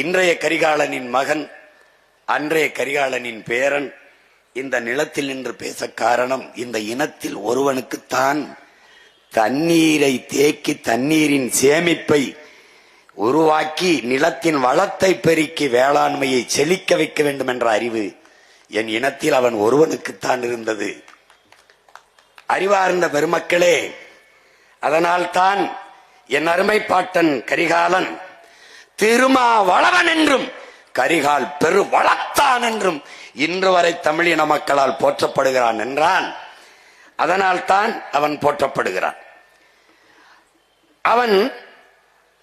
இன்றைய கரிகாலனின் மகன், அன்றைய கரிகாலனின் பேரன் இந்த நிலத்தில் நின்று பேச காரணம், இந்த இனத்தில் ஒருவனுக்குத்தான் தண்ணீரை தேக்கி தண்ணீரின் சேமிப்பை உருவாக்கி நிலத்தின் வளத்தை பெருக்கி வேளாண்மையை செழிக்க வைக்க வேண்டும் என்ற அறிவு என் இனத்தில் அவன் ஒருவனுக்குத்தான் இருந்தது. அறிவார்ந்த பெருமக்களே, அதனால்தான் என் அருமை பாட்டன் கரிகாலன் திருமாவளவன் என்றும் கரிகால் பெரு வளத்தான் என்றும் இன்று வரை தமிழின மக்களால் போற்றப்படுகிறான் என்றான். அதனால்தான் அவன் போற்றப்படுகிறான். அவன்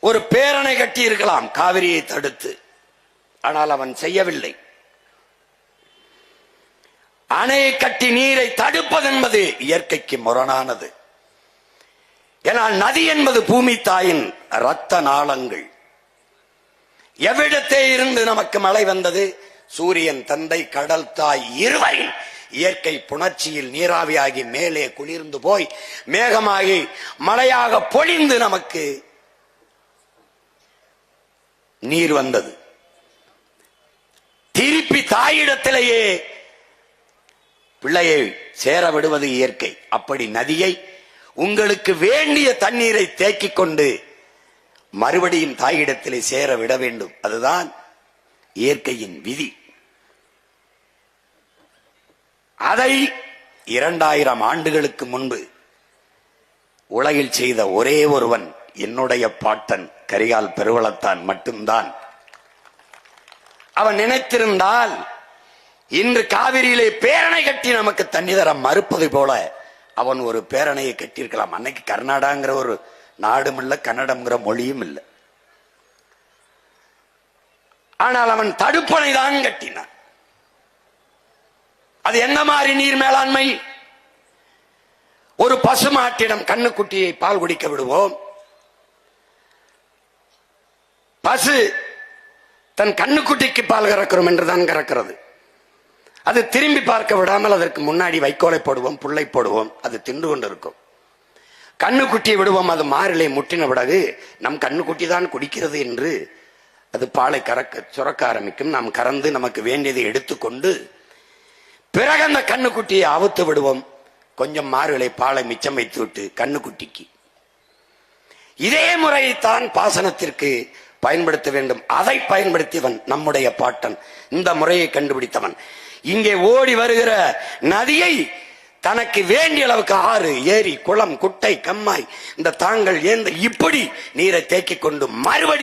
ஒரு பேரணை கட்டி இருக்கலாம் காவிரியை தடுத்து, ஆனால் அவன் செய்யவில்லை. அணையை கட்டி நீரை தடுப்பது என்பது இயற்கைக்கு முரணானது. ஏனால் நதி என்பது பூமி தாயின் இரத்த நாளங்கள். எவ்விடத்தே இருந்து நமக்கு மழை வந்தது? சூரியன் தந்தை கடல் தாய் இருவரின் இயற்கை புணர்ச்சியில் நீராவியாகி மேலே குளிர்ந்து போய் மேகமாகி மழையாக பொழிந்து நமக்கு நீர் வந்தது. திருப்பி தாயிடத்திலேயே பிள்ளையை சேர விடுவது இயற்கை. அப்படி நதியை உங்களுக்கு வேண்டிய தண்ணீரை தேக்கிக் கொண்டு மறுபடியும் தாயிடத்திலே சேர விட வேண்டும். அதுதான் இயற்கையின் விதி. அதை 2000 ஆண்டுகளுக்கு முன்பு உலகில் செய்த ஒரே ஒருவன் என்னுடைய பாட்டன் கரிகால் பெருவளத்தான் மட்டும்தான். அவன் நினைத்திருந்தால் இன்று காவிரியிலே பேரணை கட்டி நமக்கு தண்ணி தர மறுப்பது போல அவன் ஒரு பேரணையை கட்டியிருக்கலாம். அன்னைக்கு கர்நாடகாங்கிற ஒரு நாடும் இல்ல, கன்னடம்ங்கிற மொழியும் இல்லை. ஆனால் அவன் தடுப்பணை தான் கட்டினான். அது என்ன மாதிரி நீர் மேலாண்மை? ஒரு பசுமாட்டிடம் கண்ணுக்குட்டியை பால் குடிக்க விடுவோம். பசு தன் கண்ணுக்குட்டிக்கு பால் கறக்கிறோம் என்றுதான் கறக்கிறது. அது திரும்பி பார்க்க விடாமல் அதற்கு முன்னாடி வைக்கோலை போடுவோம், புல்லை போடுவோம், அது தின்று கொண்டிருக்கும். கண்ணுக்குட்டியை விடுவோம், அது மாறிலே முட்டின பிறகு நம் கண்ணுக்குட்டி தான் குடிக்கிறது என்று அது பாலை சுரக்க ஆரம்பிக்கும். நாம் கறந்து நமக்கு வேண்டியதை எடுத்துக்கொண்டு பிறகு அந்த கண்ணுக்குட்டியை அவுத்து விடுவோம். கொஞ்சம் மாறுகளை பாலை மிச்சம் வைத்து விட்டு கண்ணுக்குட்டிக்கு. இதே முறையைத்தான் பாசனத்திற்கு பயன்படுத்த வேண்டும். அதை பயன்படுத்தியவன் நம்முடைய பாட்டன். இந்த முறையை கண்டுபிடித்தவன். இங்கே ஓடி வருகிற நதியை தனக்கு வேண்டிய அளவுக்கு ஆறு, ஏரி, குளம், குட்டை, கம்மாய், இந்த தாங்கள் ஏந்த இப்படி நீரை தேக்கிக் கொண்டு மறுபடி